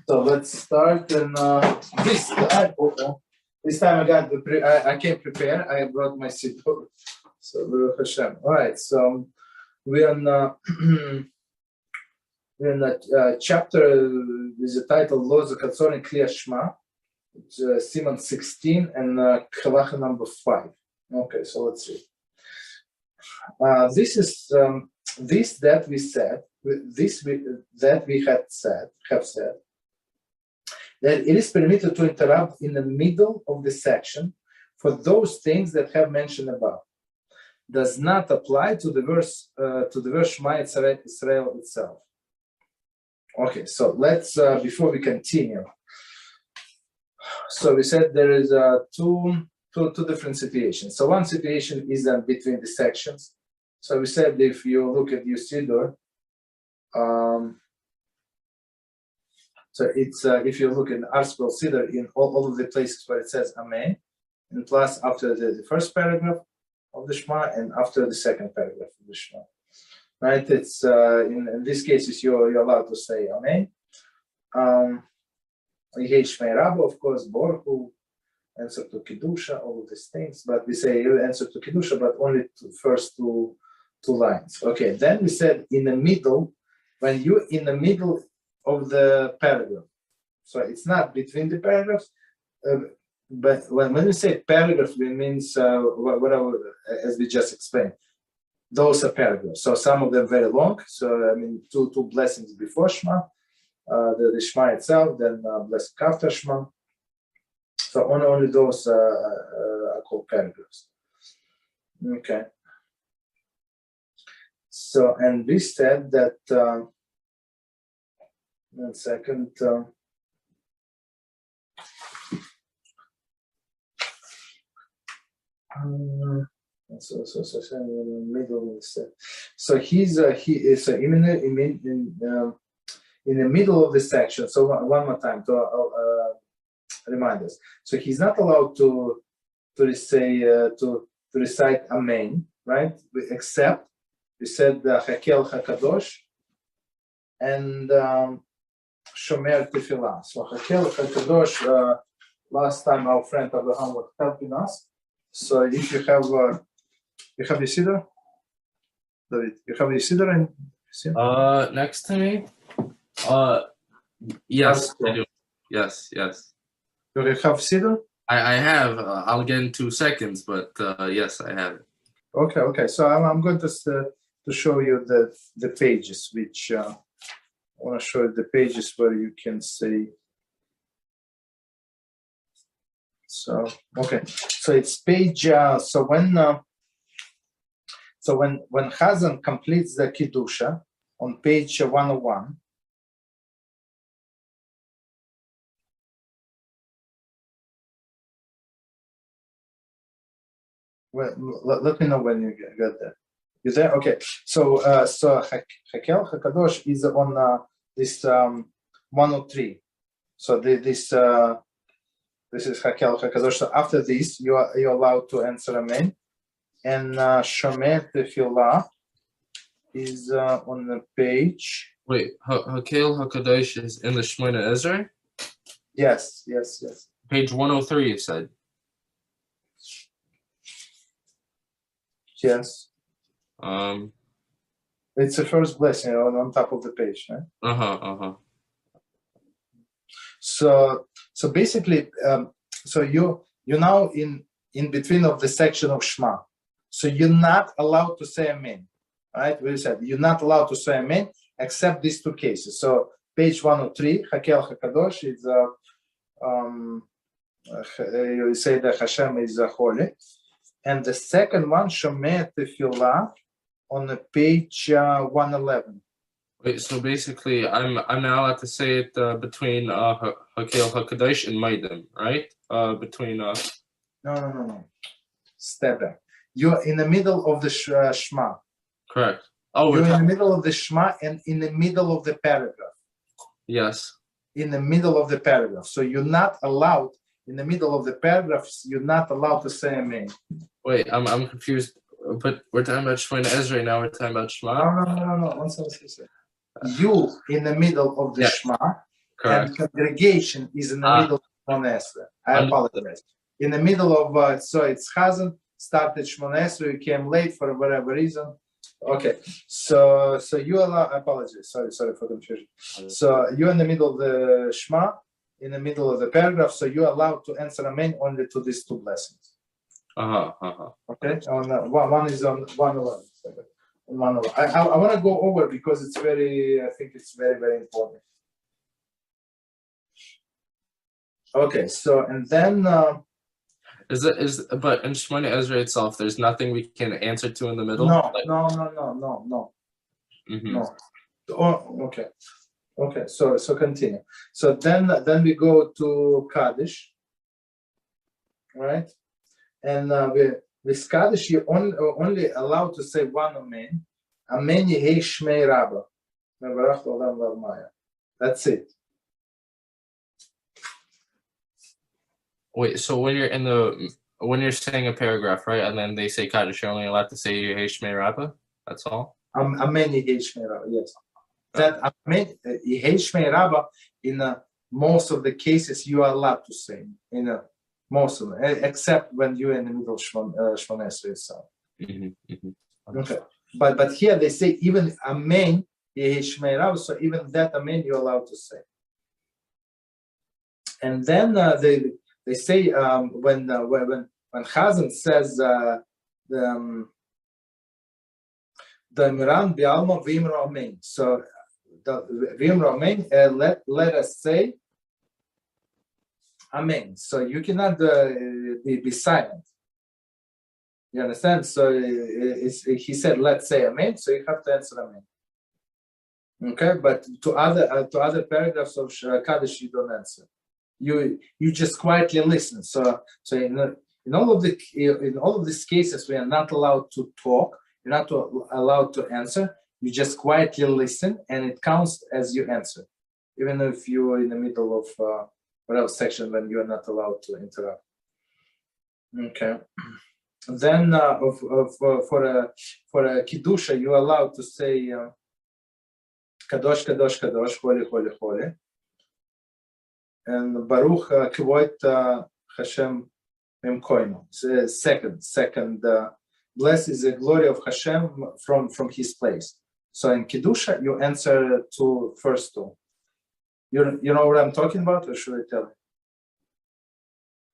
So let's start. And this time I got I came prepared. I brought my siddur. So Baruch HaShem. All right. So we're in a chapter with the title "Laws Concerning Krias Shema." It's Siman 16 and halacha number 5. Okay, so let's see. This is this that we said. That we have said that it is permitted to interrupt in the middle of the section for those things that have mentioned above. Does not apply to the verse Shema Yisrael itself. Okay, so let's before we continue. So we said there is two different situations. So one situation is between the sections. So we said if you look at your siddur, so it's if you look in article siddur in all of the places where it says Amen, and plus after the first paragraph of the Shema and after the second paragraph of the Shema, right? It's in these cases you're allowed to say Amen. Shema, of course, Baruch Hu, answer to Kiddusha, all of these things, but we say answer to Kiddusha, but only first two lines. Okay, then we said in the middle, when you're in the middle of the paragraph, so it's not between the paragraphs, but when we say paragraph, it means whatever, as we just explained, those are paragraphs. So some of them very long, so I mean two blessings before Shema, the Shema itself, then blessing after Shema. So only those are called paragraphs. Okay. So, and we said that, 1 second. So in the middle. So he's in the middle of the section. So one more time to remind us. So he's not allowed to recite Amen, right? Except we said Hakel HaKadosh and Shomer Tefillah. So Hakel HaKadosh. Last time our friend Abraham was helping us. So if you have your siddur, David, you have your siddur next to me. Yes, I do. Yes. You have siddur? I have. I'll get in 2 seconds, but yes, I have it. Okay. So I'm going to show you the pages, which I want to show you the pages where you can see. So okay, so it's page. So when Chazan completes the Kiddusha on page 101. Well, let me know when you get there. You there? Okay. So Hakel HaKadosh is on this 103. So this is Hakel HaKadosh. So after this, you're allowed to answer Amen. And Shomer Tefillah is on the page. Wait, Hakel HaKadosh is in the Shemoneh Esrei? Yes. Page 103, you said. Yes. It's the first blessing on top of the page, right? So basically, so you're now in between of the section of Shema. So you're not allowed to say Amen, right? We said you're not allowed to say Amen except these two cases. So page 103, Hakel HaKadosh is you say that HaShem is holy. And the second one, Shomer Tefillah, on the page 111. Wait, so basically, I'm not allowed to say it between Hakel HaKadosh and Maidim, right? Between No. Step back. You're in the middle of the Shema. Correct. Oh, you're in the middle of the Shema and in the middle of the paragraph. Yes. In the middle of the paragraph. So you're not allowed. In the middle of the paragraphs, you're not allowed to say Amen. Wait, I'm confused. But we're talking about Shemoneh Esrei now. We're talking about Shema. No. One second. You in the middle of the Shema. Correct. and congregation is in the middle of Shemoneh Esrei. I apologize. In the middle of so it's Chazan started Shemoneh Esrei, you came late for whatever reason. Okay, so you allow. I apologize. Sorry for confusion. So you're in the middle of the Shema, in the middle of the paragraph. So you're allowed to answer amen only to these two blessings. Okay. One is on 111. I want to go over because it's very. I think it's very, very important. Okay. So and then. But in Shemoneh Esrei itself, there's nothing we can answer to in the middle? No. Mm-hmm. No. Oh, okay. So continue. So then we go to Kaddish, right? And with Kaddish, you only allowed to say one amen. Amen Yehei Shmei Rabba. That's it. Wait, so when you're saying a paragraph, right, and then they say Kaddish, you're only allowed to say Yehei Shmei Rabba? That's all? Amen Yehei Shmei Rabba, yes. That Amen Yehei Shmei Rabba, in most of the cases, you are allowed to say, most of them, except when you're in the middle of Shemoneh Esrei itself. Okay. But here they say even Amen Yehei Shmei Rabba, so even that Amen you're allowed to say. And then they say when Chazan says the Miran Bialma Vimra Amen. So the Vimra Amen, let us say Amen. So you cannot be silent. You understand? So he said, let's say Amen. So you have to answer Amen. Okay, but to other paragraphs of Kaddish you don't answer. You just quietly listen. So in all of these cases we are not allowed to talk. You're not allowed to answer. You just quietly listen, and it counts as you answer, even if you are in the middle of whatever section when you are not allowed to interrupt. Okay. Then for a Kiddusha, you are allowed to say Kadosh, Kadosh, Kadosh, Holy, Holy, Holy. And Baruch Kvoit HaShem Memkoinu. Second, blessed is the glory of HaShem from His place. So in Kiddusha, you answer to first two. You know what I'm talking about, or should I tell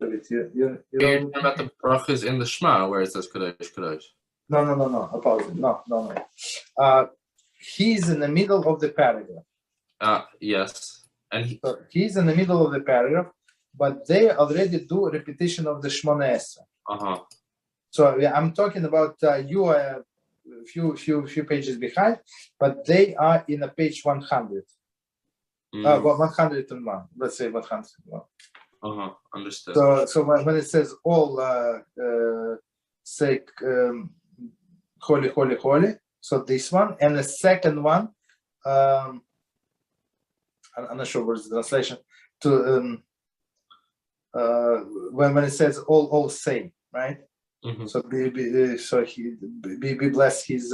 you? You You're talking about the brachas in the Shema, where it says Kadosh, Kadosh. No. Apologies. No. He's in the middle of the paragraph. Yes. And he's in the middle of the paragraph, but they already do repetition of the Shemoneh Esrei. So I'm talking about you are a few pages behind, but they are in a page 100. 101. Let's say 101. Understood. So when it says all say holy, holy, holy. So this one and the second one. I'm not sure what's the translation to when it says all say, right? So be blessed His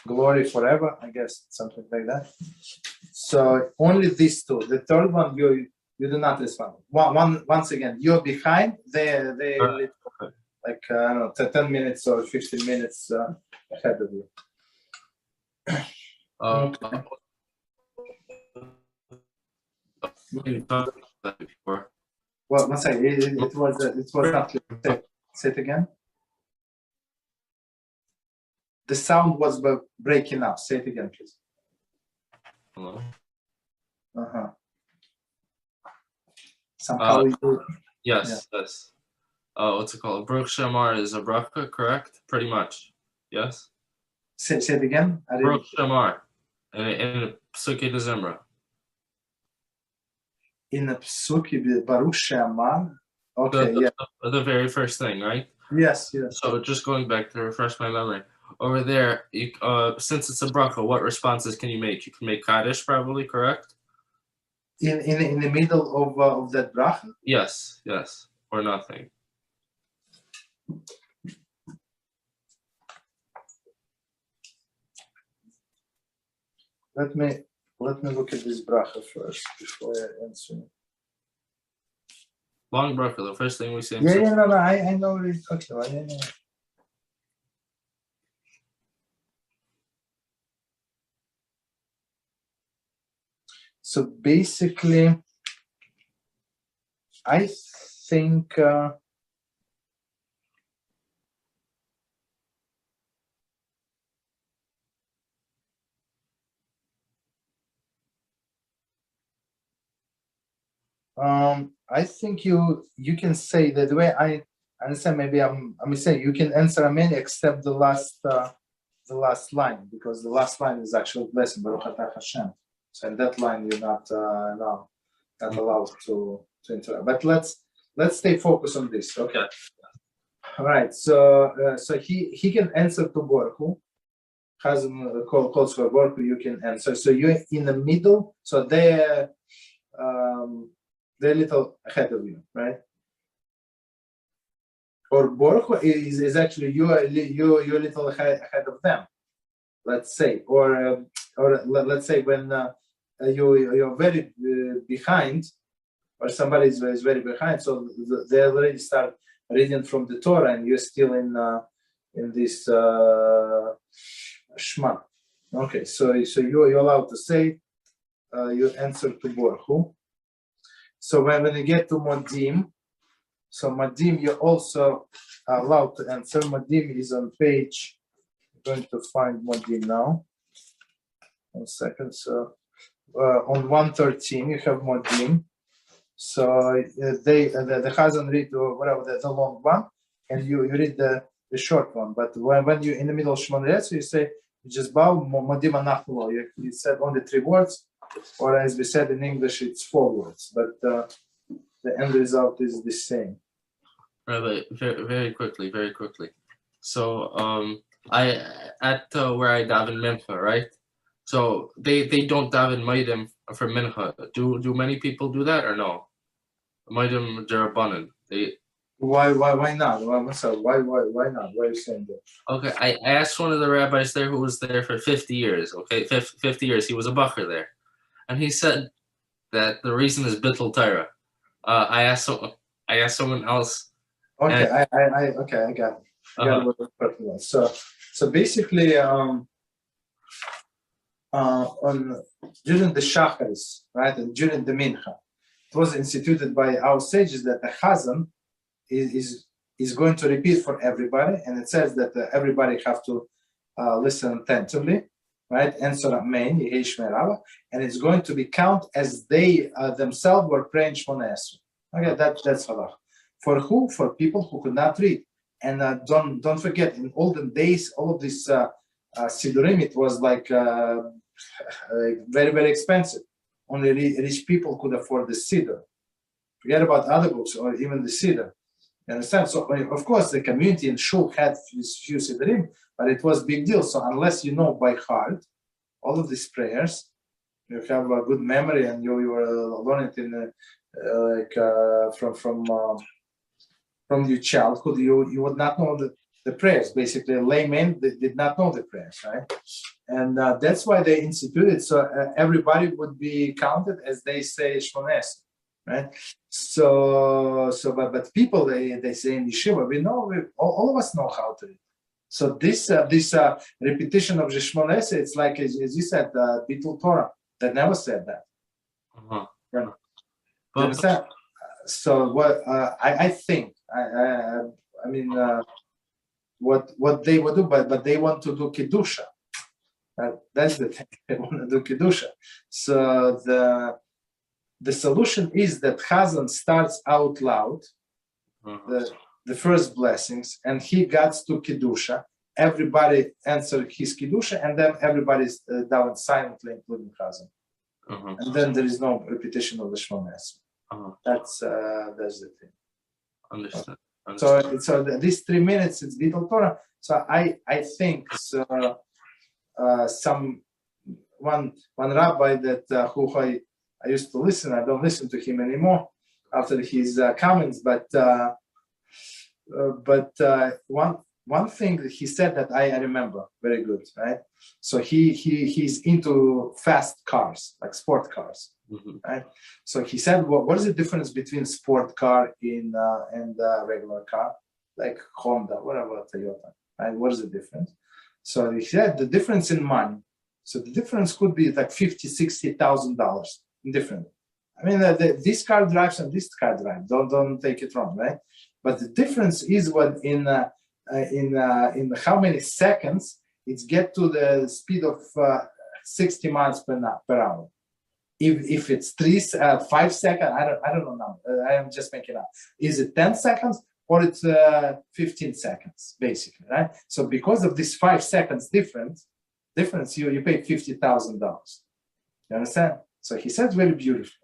glory forever, I guess, something like that. So only these two. The third one you do not respond. Once again, you're behind. They like I don't know, 10 minutes or 15 minutes ahead of you. Okay. Well, one second. It was not clear. Say it again. The sound was breaking up. Say it again, please. Hello. Somehow yes. What's it called? Baruch Shamar is a bracha, correct? Pretty much. Yes. Say it again. Baruch Shamar in Psuki de Zimra. In the Psuki Baruch Shamar. Okay, the very first thing, right? Yes. So just going back to refresh my memory, over there, you, since it's a bracha, what responses can you make? You can make Kaddish, probably, correct? In the middle of that bracha? Yes, or nothing. Let me Let me look at this bracha first before I answer. Long bracha, the first thing we say. No, I know what you're talking about. Yeah. So basically, I think I think you can say that the way I understand. Maybe I'm saying you can answer Amen except the last line, because the last line is actual blessing, Baruch atah HaShem. So in that line you're not allowed to interact. But let's stay focused on this. Okay. All right. So he can answer to Baruch Hu. Chazan calls for Baruch Hu. You can answer. So you're in the middle. So they're a little ahead of you, right? Or Baruch Hu is actually you're a little ahead of them. Let's say, or let's say when you're very behind, or somebody is very behind, so they already start reading from the Torah, and you're still in this Shema. Okay, so you're allowed to say your answer to Baruch Hu. So when you get to Modim, so Modim you're also allowed to answer. Modim is on page. I'm going to find Modim now. 1 second. So on 113 you have Modim. So the Chazan read whatever the long one, and you read the short one. But when you're in the middle of Shemoneh, you say you just bow Modim anachnu lo. You said only 3 words, or as we said in English, it's 4 words. But the end result is the same. Rabbi, very quickly. So I at where I daven mincha, right? So they don't daven maidim for mincha. Do many people do that or no? Maidim derabanan. Why not? Why not? Why are you saying that? Okay, I asked one of the rabbis there who was there for 50 years. Okay, 50 years. He was a bacher there, and he said that the reason is bittul Torah. I asked someone else. Okay, I got it. So basically, during the Shacharis, right, and during the mincha, it was instituted by our sages that the Chazan is going to repeat for everybody, and it says that everybody have to listen attentively, right? Answer Amen, Yehei Shmei Rava, and it's going to be counted as they themselves were praying Shemoneh Esrei. Okay, that's halach. For who? For people who could not read. And don't forget, in olden days, all of this Sidurim, it was like very, very expensive. Only rich people could afford the Siddur. Forget about other books or even the Siddur. You understand? So, of course, the community in Shul had few Sidurim, but it was a big deal. So unless you know by heart all of these prayers, you have a good memory, and you were learning it in from your childhood, you would not know the prayers. Basically, laymen did not know the prayers, right? And that's why they instituted, so everybody would be counted as they say Shemoneh, right? But people they say in yeshiva, we know, all of us know how to read. So this repetition of the Shemoneh, it's like as you said, bittul Torah that never said that. Yeah. You understand? So what I think, I mean, what they would do, but they want to do Kiddusha. That's the thing. They want to do Kiddusha. So the solution is that Chazan starts out loud, the first blessings, and he gets to Kiddusha. Everybody answers his Kiddusha, and then everybody's down silently, including Chazan. And then there is no repetition of the Shemoneh. That's the thing. Understood. So these 3 minutes, it's bittul Torah. So I think one rabbi that who I used to listen. I don't listen to him anymore after his comments. But one thing that he said that I remember very good, right? So he's into fast cars, like sport cars, right? So he said, what is the difference between sport car and regular car, like Honda, whatever, Toyota, right? What is the difference? So he said the difference in money. So the difference could be like $50,000-$60,000 different. I mean, this car drives and this car drives. Don't take it wrong, right? But the difference is what in how many seconds it's get to the speed of 60 miles per hour. If it's 5 seconds, I don't know now. I am just making up. Is it 10 seconds or it's 15 seconds, basically, right? So because of this 5 seconds difference, you pay $50,000. You understand? So he said very beautiful.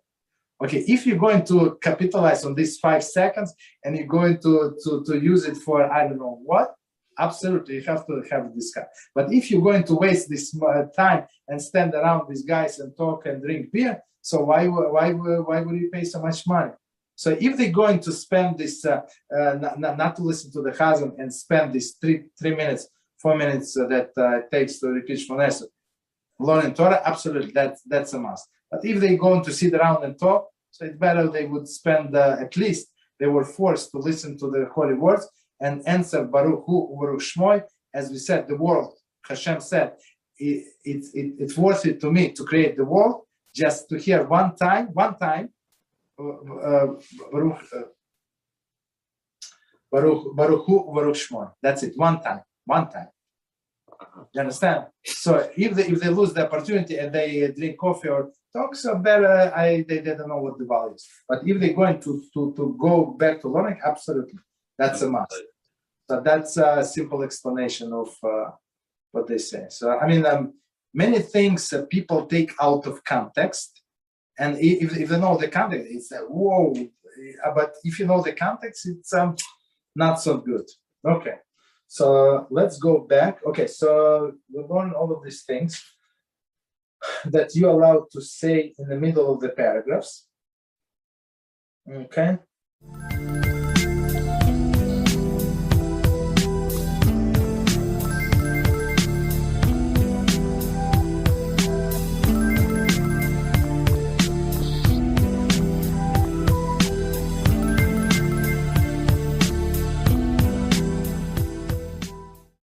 Okay, if you're going to capitalize on these 5 seconds and you're going to use it for I don't know what, absolutely, you have to have this guy. But if you're going to waste this time and stand around these guys and talk and drink beer, so why would you pay so much money? So if they're going to spend this, not to listen to the Chazan and spend this 3 minutes, 4 minutes that it takes to repeat Shemoneh, learning Torah, absolutely, that's a must. But if they're going to sit around and talk, so it's better they would spend at least they were forced to listen to the holy words and answer Baruch Hu, Baruch Shmoy. As we said, the world, HaShem said, it's worth it to me to create the world just to hear one time, Baruch Hu, Baruch Shmoy. That's it, one time. You understand? So if they lose the opportunity and they drink coffee or talk, so better they don't know what the value is. But if they're going to go back to learning, absolutely, that's a must. So that's a simple explanation of what they say. So I mean, many things people take out of context, and if they know the context, it's whoa. But if you know the context, it's not so good. Okay. So let's go back. Okay, so we learn all of these things that you're allowed to say in the middle of the paragraphs. Okay.